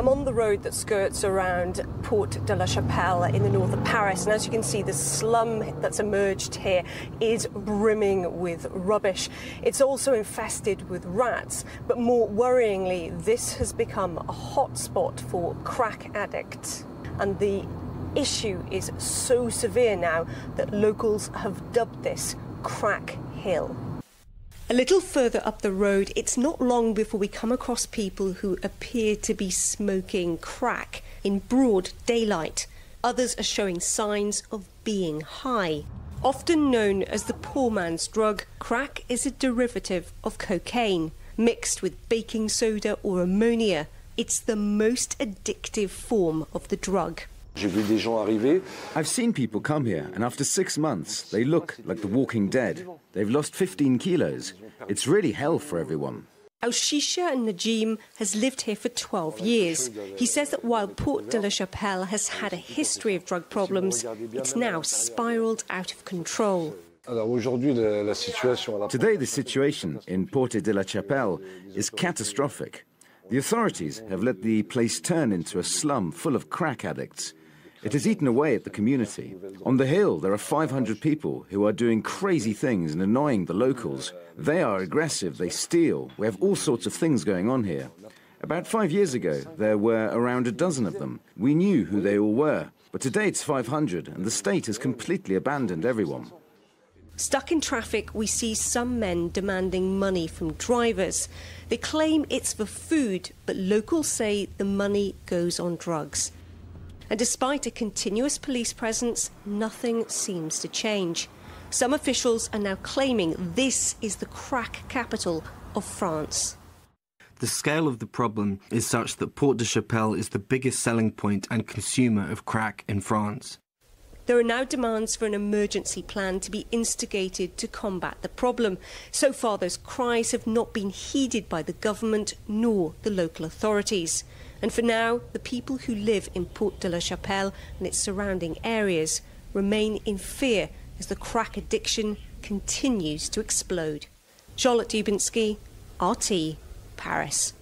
I'm on the road that skirts around Porte de la Chapelle in the north of Paris, and as you can see, the slum that's emerged here is brimming with rubbish. It's also infested with rats, but more worryingly, this has become a hotspot for crack addicts. And the issue is so severe now that locals have dubbed this Crack Hill. A little further up the road, it's not long before we come across people who appear to be smoking crack in broad daylight. Others are showing signs of being high. Often known as the poor man's drug, crack is a derivative of cocaine, mixed with baking soda or ammonia. It's the most addictive form of the drug. I've seen people come here, and after 6 months, they look like the walking dead. They've lost 15 kilos. It's really hell for everyone. Al-Shisha Najim has lived here for 12 years. He says that while Porte de la Chapelle has had a history of drug problems, it's now spiralled out of control. Today, the situation in Porte de la Chapelle is catastrophic. The authorities have let the place turn into a slum full of crack addicts. It has eaten away at the community. On the hill, there are 500 people who are doing crazy things and annoying the locals. They are aggressive, they steal. We have all sorts of things going on here. About 5 years ago, there were around a dozen of them. We knew who they all were. But today it's 500, and the state has completely abandoned everyone. Stuck in traffic, we see some men demanding money from drivers. They claim it's for food, but locals say the money goes on drugs. And despite a continuous police presence, nothing seems to change. Some officials are now claiming this is the crack capital of France. The scale of the problem is such that Porte de Chapelle is the biggest selling point and consumer of crack in France. There are now demands for an emergency plan to be instigated to combat the problem. So far, those cries have not been heeded by the government nor the local authorities. And for now, the people who live in Porte de la Chapelle and its surrounding areas remain in fear as the crack addiction continues to explode. Charlotte Dubinsky, RT, Paris.